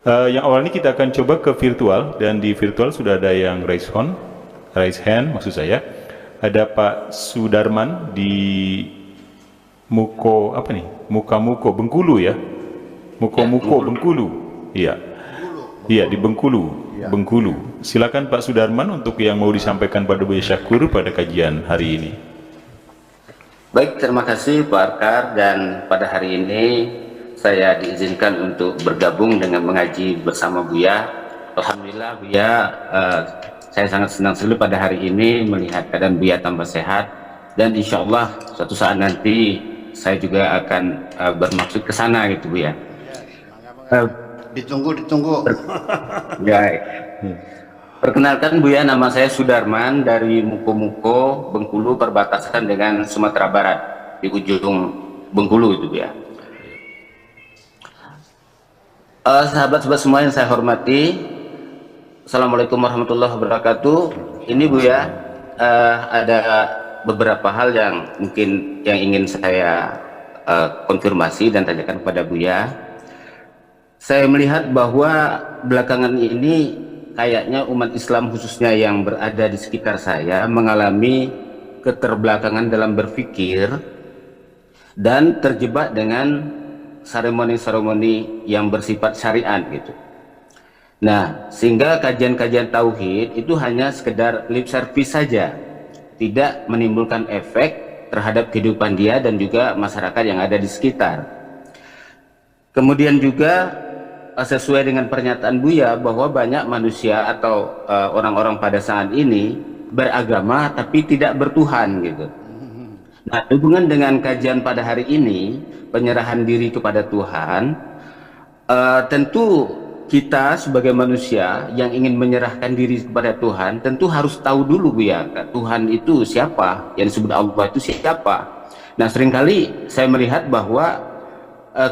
Yang awal ini kita akan coba ke virtual, dan di virtual sudah ada yang raise hand maksud saya. Ada Pak Sudarman di Muko Bengkulu ya. Muko Bengkulu. Iya. Iya, di Bengkulu. Bengkulu. Silakan Pak Sudarman untuk yang mau disampaikan pada Buya Syakur pada kajian hari ini. Baik, terima kasih Pak Arkar, dan pada hari ini saya diizinkan untuk bergabung dengan mengaji bersama Buya. Alhamdulillah Buya, saya sangat senang sekali pada hari ini melihat keadaan Buya tambah sehat, dan insya Allah suatu saat nanti saya juga akan bermaksud ke sana gitu Buya. Ditunggu. Baik. Perkenalkan Buya, nama saya Sudarman dari Muko Bengkulu, perbatasan dengan Sumatera Barat, di ujung Bengkulu itu Buya. Sahabat-sahabat semua yang saya hormati, Assalamualaikum warahmatullahi wabarakatuh. Ini Buya, ada beberapa hal yang mungkin yang ingin saya konfirmasi dan tanyakan kepada Buya. Saya melihat bahwa belakangan ini kayaknya umat Islam khususnya yang berada di sekitar saya mengalami keterbelakangan dalam berpikir dan terjebak dengan seremoni-seremoni yang bersifat syariat gitu. Nah, sehingga kajian-kajian tauhid itu hanya sekedar lip service saja, tidak menimbulkan efek terhadap kehidupan dia dan juga masyarakat yang ada di sekitar. Kemudian juga sesuai dengan pernyataan Buya bahwa banyak manusia atau orang-orang pada saat ini beragama tapi tidak bertuhan gitu. Nah, hubungan dengan kajian pada hari ini, penyerahan diri kepada Tuhan, tentu kita sebagai manusia yang ingin menyerahkan diri kepada Tuhan tentu harus tahu dulu Buya, Tuhan itu siapa, yang disebut Allah itu siapa. Nah, seringkali saya melihat bahwa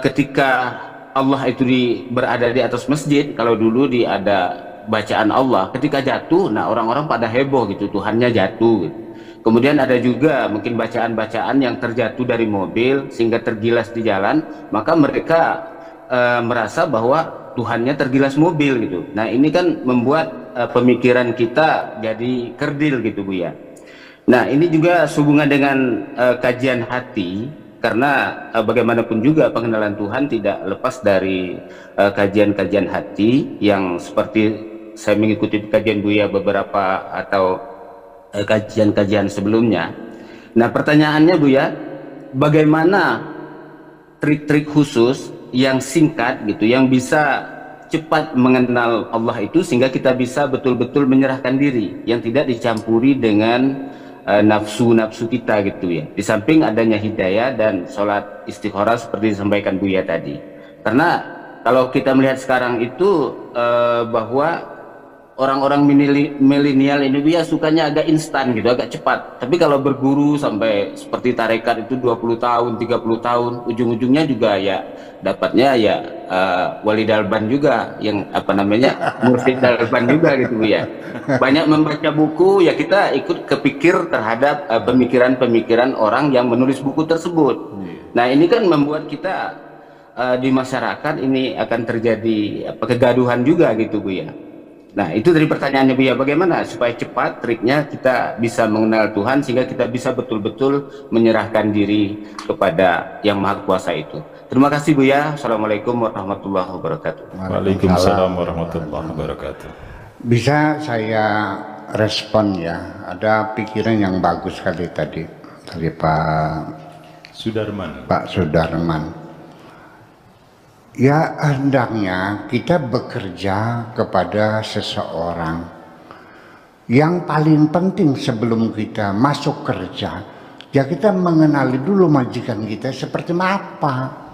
ketika Allah itu berada di atas masjid, kalau dulu ada bacaan Allah, ketika jatuh, nah orang-orang pada heboh gitu, Tuhannya jatuh gitu. Kemudian ada juga mungkin bacaan-bacaan yang terjatuh dari mobil sehingga tergilas di jalan, maka mereka merasa bahwa Tuhannya tergilas mobil gitu. Nah, ini kan membuat pemikiran kita jadi kerdil gitu Buya. Nah, ini juga sehubungan dengan kajian hati, karena bagaimanapun juga pengenalan Tuhan tidak lepas dari kajian-kajian hati yang seperti saya mengikuti kajian Buya beberapa atau kajian-kajian sebelumnya. Nah, pertanyaannya Buya, bagaimana trik-trik khusus yang singkat gitu yang bisa cepat mengenal Allah itu sehingga kita bisa betul-betul menyerahkan diri yang tidak dicampuri dengan nafsu-nafsu kita gitu ya, di samping adanya hidayah dan sholat istikharah seperti disampaikan Buya tadi. Karena kalau kita melihat sekarang itu bahwa orang-orang milenial ini Buya sukanya agak instan gitu, agak cepat. Tapi kalau berguru sampai seperti tarekat itu 20 tahun, 30 tahun, ujung-ujungnya juga ya dapatnya ya wali dalban juga, yang apa namanya, mursyid dalban juga gitu Buya. Banyak membaca buku, ya kita ikut kepikir terhadap pemikiran-pemikiran orang yang menulis buku tersebut. Nah, ini kan membuat kita di masyarakat ini akan terjadi kegaduhan juga gitu Buya. Nah, itu dari pertanyaannya Buya, bagaimana supaya cepat triknya kita bisa mengenal Tuhan sehingga kita bisa betul-betul menyerahkan diri kepada Yang Maha Kuasa itu. Terima kasih Buya. Assalamualaikum warahmatullahi wabarakatuh. Waalaikumsalam warahmatullahi wabarakatuh. Bisa saya respon ya? Ada pikiran yang bagus sekali tadi dari Pak Sudarman. Ya, hendaknya kita bekerja kepada seseorang yang paling penting sebelum kita masuk kerja, ya kita mengenali dulu majikan kita seperti apa.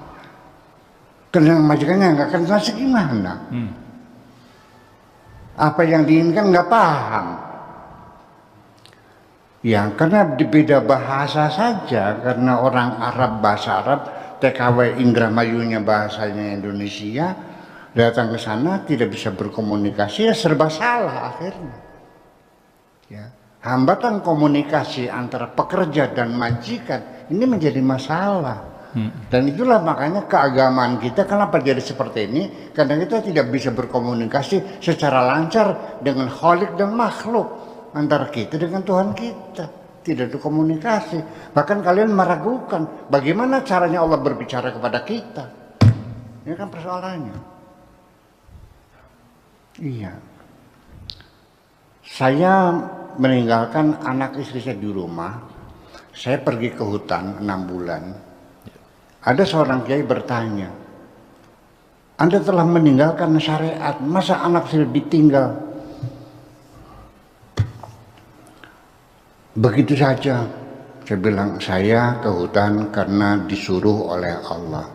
Karena majikannya nggak kenal segimana. Apa yang diinginkan nggak paham. Ya, karena beda bahasa saja, karena orang Arab bahasa Arab, TKW Indramayunya bahasanya Indonesia, datang ke sana tidak bisa berkomunikasi, ya serba salah akhirnya. Ya, hambatan komunikasi antara pekerja dan majikan ini menjadi masalah. Dan itulah makanya keagamaan kita kenapa jadi seperti ini, karena kita tidak bisa berkomunikasi secara lancar dengan Khalik dan makhluk, antara kita dengan Tuhan kita tidak ada komunikasi. Bahkan kalian meragukan bagaimana caranya Allah berbicara kepada kita. Ini kan persoalannya. Iya, saya meninggalkan anak istri saya di rumah. Saya pergi ke hutan 6 bulan. Ada seorang kiai bertanya, Anda telah meninggalkan syariat, masa anak saya ditinggal begitu saja? Saya bilang, saya ke hutan karena disuruh oleh Allah.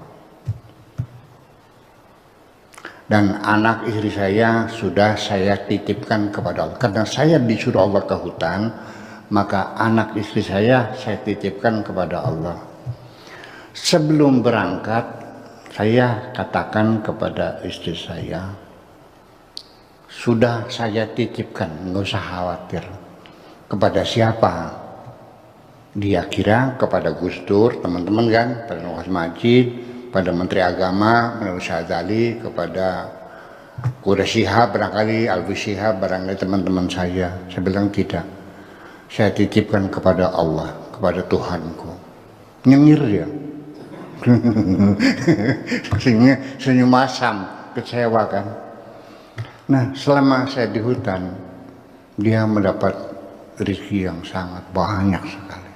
Dan anak istri saya sudah saya titipkan kepada Allah. Karena saya disuruh Allah ke hutan, maka anak istri saya titipkan kepada Allah. Sebelum berangkat, saya katakan kepada istri saya, sudah saya titipkan, nggak usah khawatir. Kepada siapa? Dia kira kepada Gus Dur, teman-teman kan, pada Nukas Majid, pada Menteri Agama, Menurut Syazali, kepada Quraisy Shihab, barangkali Alwi Shihab, barangkali teman-teman saya. Saya bilang tidak. Saya titipkan kepada Allah, kepada Tuhanku. Nyengir dia. Senyum asam, kecewa kan. Nah, selama saya di hutan, dia mendapat rezeki yang sangat banyak sekali.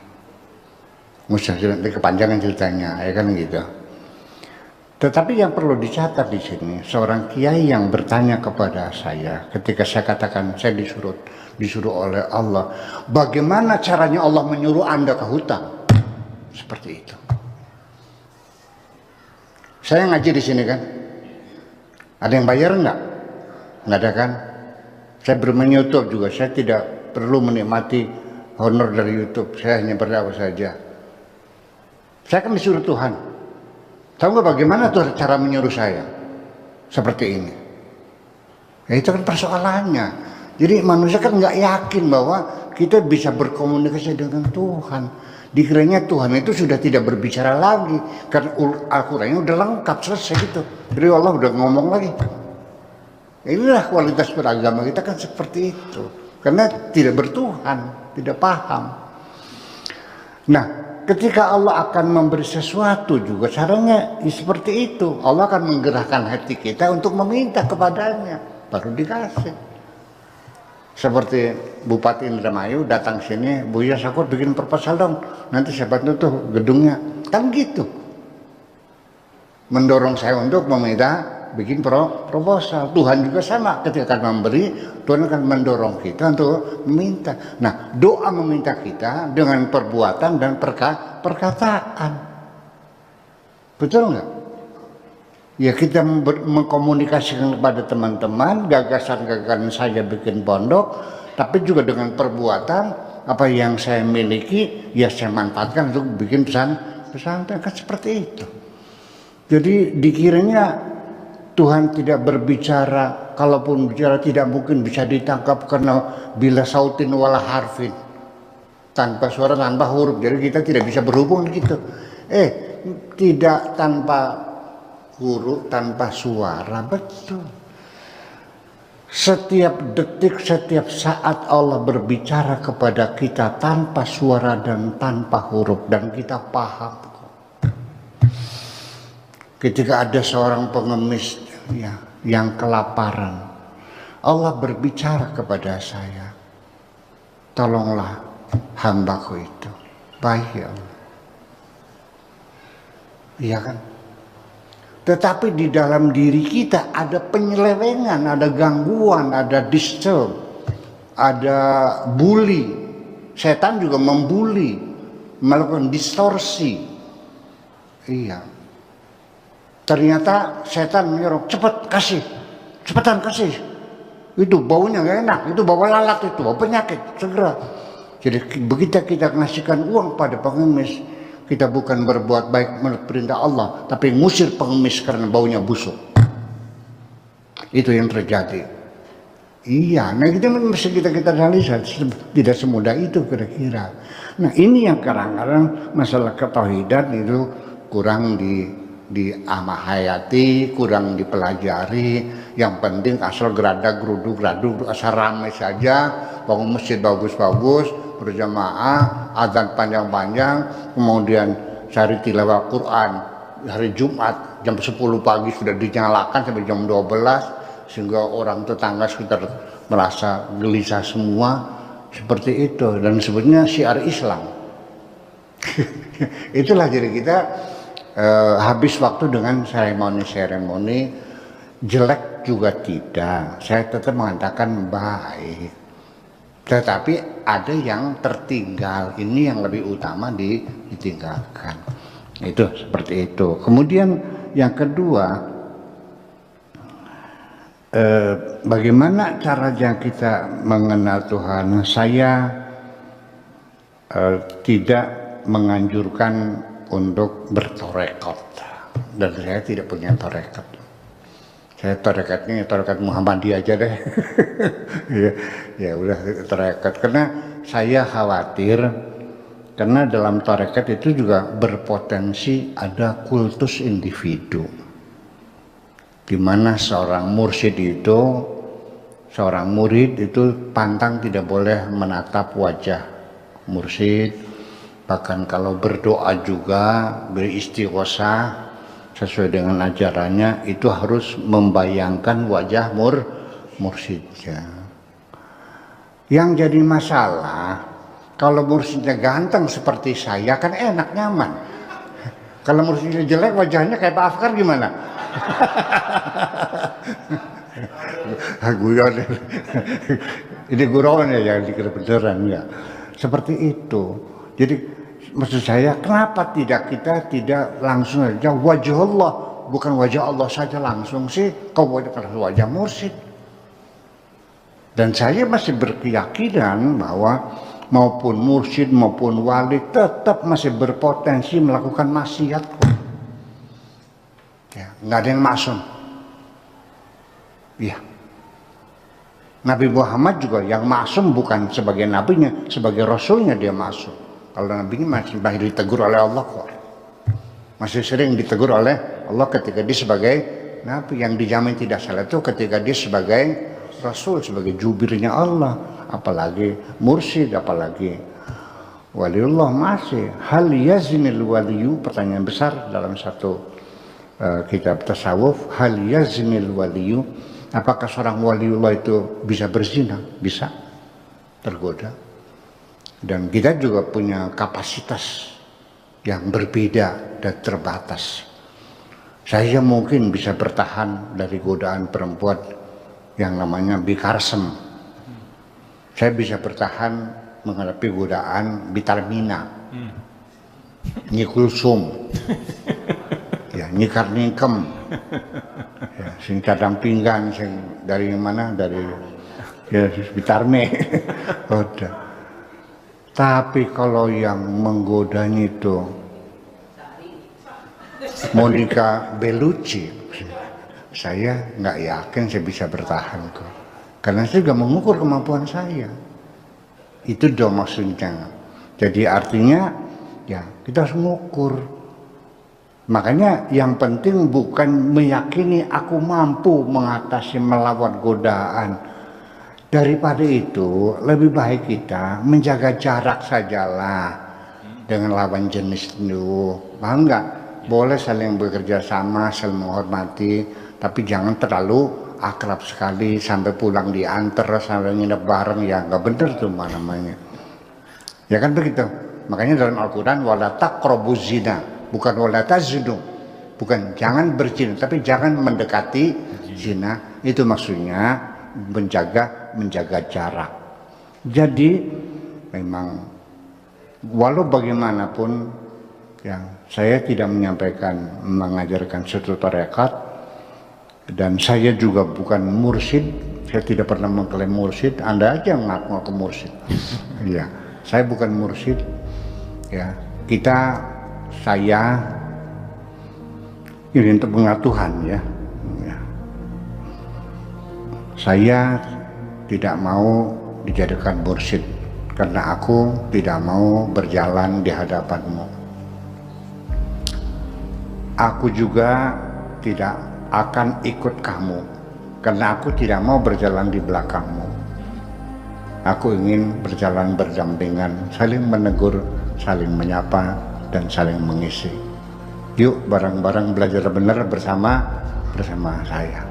Musa kepanjangan ceritanya, ya kan gitu. Tetapi yang perlu dicatat di sini, seorang kiai yang bertanya kepada saya ketika saya katakan saya disuruh oleh Allah, bagaimana caranya Allah menyuruh Anda ke hutan? Seperti itu. Saya ngaji di sini kan, ada yang bayar nggak? Nggak ada kan? Saya bermain YouTube juga, saya tidak perlu menikmati honor dari YouTube, saya hanya berdakwah saja. Saya kan disuruh Tuhan. Tahu nggak bagaimana tuh cara menyuruh saya? Seperti ini. Ya itu kan persoalannya. Jadi manusia kan nggak yakin bahwa kita bisa berkomunikasi dengan Tuhan. Dikiranya Tuhan itu sudah tidak berbicara lagi karena Al-Qurannya udah lengkap, selesai gitu. Jadi Allah udah ngomong lagi. Inilah kualitas beragama kita kan seperti itu. Karena tidak bertuhan, tidak paham. Nah, ketika Allah akan memberi sesuatu juga caranya seperti itu. Allah akan menggerakkan hati kita untuk meminta kepadanya, baru dikasih. Seperti Bupati Indramayu datang sini, Buya Sakur bikin proposal dong, nanti saya bantu tuh gedungnya, kan gitu. Mendorong saya untuk meminta bikin proposal. Tuhan juga sama, ketika akan memberi, Tuhan akan mendorong kita untuk meminta. Nah, doa meminta kita dengan perbuatan dan perkataan. Betul nggak? Ya kita mengkomunikasikan kepada teman-teman gagasan-gagasan saya bikin pondok, tapi juga dengan perbuatan apa yang saya miliki ya saya manfaatkan untuk bikin pesantren, kan seperti itu. Jadi dikiranya Tuhan tidak berbicara, kalaupun bicara tidak mungkin bisa ditangkap karena bila sautin wala harfin, tanpa suara tanpa huruf, jadi kita tidak bisa berhubung gitu. Tidak tanpa huruf, tanpa suara, betul. Setiap detik, setiap saat Allah berbicara kepada kita tanpa suara dan tanpa huruf, dan kita paham. Ketika ada seorang pengemis ya, yang kelaparan, Allah berbicara kepada saya, tolonglah hambaku itu. Baik ya Allah. Iya kan? Tetapi di dalam diri kita ada penyelewengan, ada gangguan, ada disturb, ada bully. Setan juga membuli, melakukan distorsi. Iya. Ternyata setan menyuruh, cepat kasih, cepetan kasih. Itu baunya gak enak, itu bau lalat, itu bau penyakit, segera. Jadi begitu kita ngasihkan uang pada pengemis, kita bukan berbuat baik menurut perintah Allah, tapi ngusir pengemis karena baunya busuk. Itu yang terjadi. Iya, nah itu mesti kita analisa, tidak semudah itu kira-kira. Nah ini yang kadang-kadang masalah ketauhidan itu kurang diamahayati, kurang dipelajari. Yang penting asal geruduk asal ramai saja, bangun masjid bagus-bagus, berjamaah, azan panjang-panjang, kemudian cari tilawah Quran hari Jumat jam 10 pagi sudah dinyalakan sampai jam 12, sehingga orang tetangga sekitar merasa gelisah semua. Seperti itu, dan sebetulnya syiar Islam. Itulah, jadi kita habis waktu dengan seremoni jelek juga tidak, saya tetap mengatakan baik, tetapi ada yang tertinggal, ini yang lebih utama ditinggalkan. Itu seperti itu. Kemudian yang kedua, bagaimana caranya kita mengenal Tuhan? Saya tidak menganjurkan untuk bertorekot, dan saya tidak punya torekot. Saya torekatnya torekat Muhammadiyah aja deh. ya udah torekat, karena saya khawatir, karena dalam torekat itu juga berpotensi ada kultus individu, di mana seorang mursyid itu, seorang murid itu pantang tidak boleh menatap wajah mursyid, bahkan kalau berdoa juga beristighosah sesuai dengan ajarannya itu harus membayangkan wajah mursyidnya. Yang jadi masalah, kalau mursyidnya ganteng seperti saya kan enak, nyaman. Kalau mursyidnya jelek, wajahnya kayak Pak Afkar gimana? Guyon. Ini gurauan ya, jangan dikira beneran ya. Seperti itu. Jadi maksud saya, kenapa kita tidak langsung saja wajah Allah, bukan wajah Allah saja langsung sih, kau wajah mursyid. Dan saya masih berkeyakinan bahwa maupun mursyid maupun wali tetap masih berpotensi melakukan maksiat. Ya, nggak ada yang maksum. Iya. Nabi Muhammad juga yang maksum bukan sebagai nabinya, sebagai rasulnya dia maksum. Kalau nabinya masih ditegur oleh Allah kok. Masih sering ditegur oleh Allah ketika dia sebagai nabi. Yang dijamin tidak salah itu ketika dia sebagai rasul, sebagai jubirnya Allah. Apalagi mursyid, apalagi waliullah masih. Hal yazinil waliyu, pertanyaan besar dalam satu kitab tasawuf. Hal yazinil waliyu, apakah seorang waliullah itu bisa berzina? Bisa, tergoda. Dan kita juga punya kapasitas yang berbeda dan terbatas. Saya mungkin bisa bertahan dari godaan perempuan yang namanya bikarsem. Saya bisa bertahan menghadapi godaan bitarmina, nyikulsum, ya, nyikar-nyikem, ya, sing cadang pinggan, sing dari mana, dari ya, bitarme. Udah. Tapi kalau yang menggodanya itu Monica Bellucci, saya nggak yakin saya bisa bertahan kok. Karena saya juga mengukur kemampuan saya. Itu dong maksudnya. Jadi artinya ya kita harus mengukur. Makanya yang penting bukan meyakini aku mampu mengatasi melawan godaan. Daripada itu, lebih baik kita menjaga jarak sajalah dengan lawan jenis itu. Paham nggak? Boleh saling bekerja sama, saling menghormati, tapi jangan terlalu akrab sekali sampai pulang diantar, sampai nginep bareng, ya nggak bener tuh namanya. Ya kan begitu. Makanya dalam Al-Quran, wala taqrabuz zina, bukan wala tazinu, bukan jangan berzina, tapi jangan mendekati zina. Itu maksudnya menjaga jarak. Jadi memang walau bagaimanapun yang saya tidak mengajarkan suatu tarekat, dan saya juga bukan mursyid. Saya tidak pernah mengklaim mursyid. Anda aja yang ngaku mursyid. Ya, saya bukan mursyid. Ya, saya ini untuk mengenal Tuhan ya. Saya tidak mau dijadikan mursyid karena aku tidak mau berjalan di hadapanmu. aku juga tidak akan ikut kamu karena aku tidak mau berjalan di belakangmu. Aku ingin berjalan berdampingan, saling menegur, saling menyapa, dan saling mengisi. Yuk bareng-bareng belajar benar bersama saya.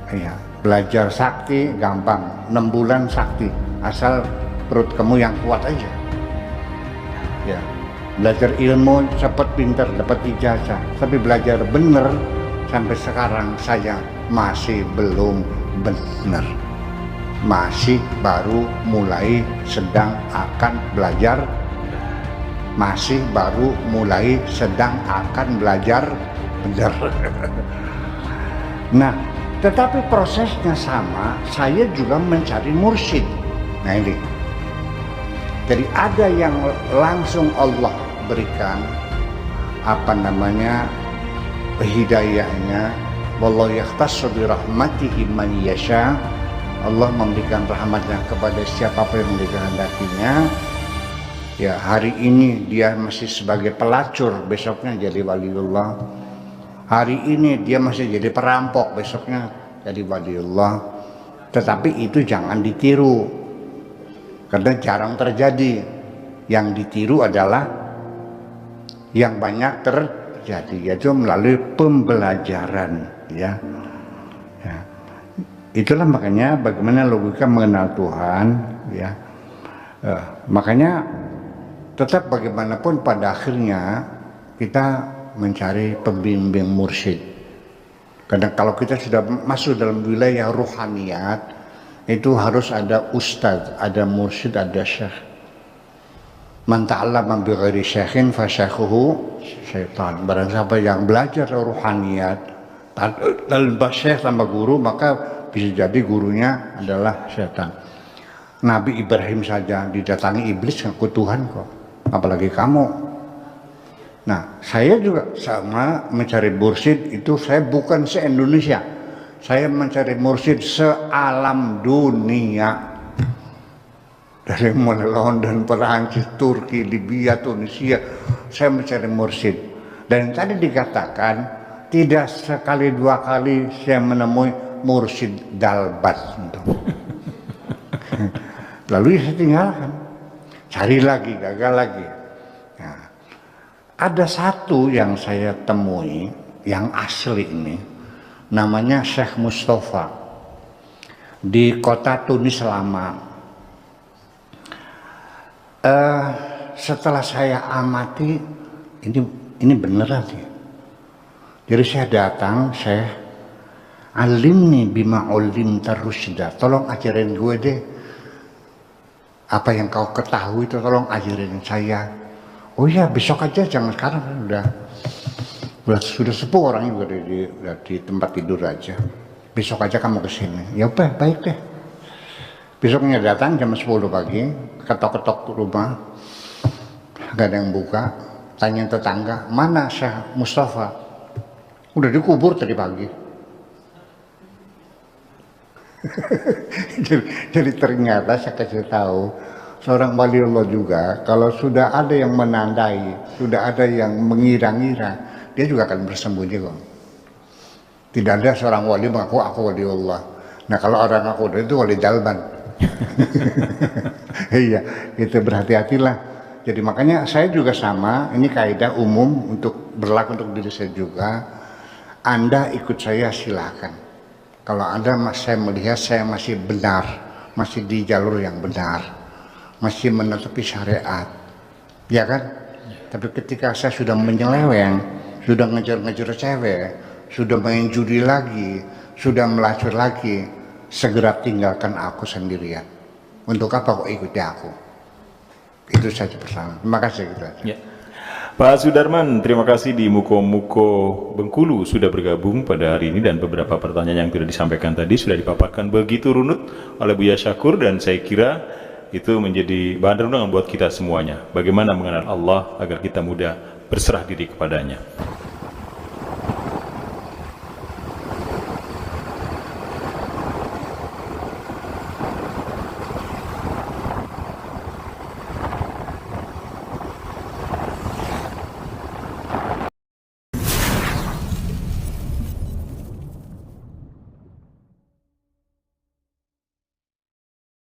Iya, belajar sakti gampang, 6 bulan sakti, asal perut kamu yang kuat aja. Ya, belajar ilmu cepat pintar dapat ijazah, tapi belajar benar sampai sekarang saya masih belum benar, masih baru mulai sedang akan belajar, masih baru mulai sedang akan belajar benar. Nah, tetapi prosesnya sama, saya juga mencari mursyid. Nah ini, jadi ada yang langsung Allah berikan hidayahnya. Wallahu yakhtassu bi rahmatihi man yasha. Allah memberikan rahmatnya kepada siapapun yang dikehendakinya. Ya, hari ini dia masih sebagai pelacur, besoknya jadi waliullah. Hari ini dia masih jadi perampok, besoknya jadi waliullah. Tetapi itu jangan ditiru, karena jarang terjadi. Yang ditiru adalah yang banyak terjadi, yaitu melalui pembelajaran, ya. Itulah makanya bagaimana logika mengenal Tuhan, ya. Makanya tetap bagaimanapun pada akhirnya kita mencari pembimbing mursyid. Karena kalau kita sudah masuk dalam wilayah ruhaniyat, itu harus ada ustadz, ada mursyid, ada syekh. Man ta'allama bi ghairi syekhin fa syekhuhu syaitan. Barang siapa yang belajar ruhaniyat tanpa syekh, tanpa guru, maka bisa jadi gurunya adalah syaitan. Nabi Ibrahim saja didatangi iblis ngaku Tuhan kok, apalagi kamu. Nah, saya juga sama mencari mursyid itu, saya bukan se-Indonesia. Saya mencari mursyid se-alam dunia. Dari mulai London, Perancis, Turki, Libya, Tunisia, saya mencari mursyid. Dan tadi dikatakan, tidak sekali dua kali saya menemui mursyid dalbat. Lalu saya tinggalkan. Cari lagi, gagal lagi. Ada satu yang saya temui yang asli ini, namanya Syekh Mustafa di kota Tunis lama. Setelah saya amati, ini beneran ya. Jadi saya datang, Syekh, alimni bima ulim tarusda, tolong ajarin gue deh apa yang kau ketahui itu, tolong ajarin saya. Oh iya, besok aja, jangan sekarang, sudah sepuh orangnya, udah di tempat tidur aja. Besok aja kamu kesini. Ya udah, baik deh. Besoknya datang jam 10 pagi, ketok-ketok rumah, gak ada yang buka. Tanya tetangga, mana Syekh Mustafa? Udah dikubur tadi pagi. Jadi ternyata saya kasih tahu, seorang waliullah juga, kalau sudah ada yang menandai, sudah ada yang mengira-ngira, dia juga akan bersembunyi kok. Tidak ada seorang wali mengaku aku waliullah. Nah kalau orang aku itu wali dalban. Iya, itu berhati-hatilah. Jadi makanya saya juga sama, ini kaidah umum untuk berlaku untuk diri saya juga. Anda ikut saya silakan. Kalau Anda saya melihat saya masih benar, masih di jalur yang benar, masih menutupi syariat, ya kan? Tapi ketika saya sudah menyeleweng, sudah ngejar-ngejar cewek, sudah main judi lagi, sudah melacur lagi, segera tinggalkan aku sendirian. Untuk apa kok ikuti aku? Itu saja persoalan. Terima kasih. Gitu aja. Ya. Pak Sudarman, terima kasih di Muko Bengkulu sudah bergabung pada hari ini, dan beberapa pertanyaan yang sudah disampaikan tadi sudah dipaparkan begitu runut oleh Buya Syakur, dan saya kira itu menjadi bahan renungan buat kita semuanya. Bagaimana mengenal Allah agar kita mudah berserah diri kepadanya.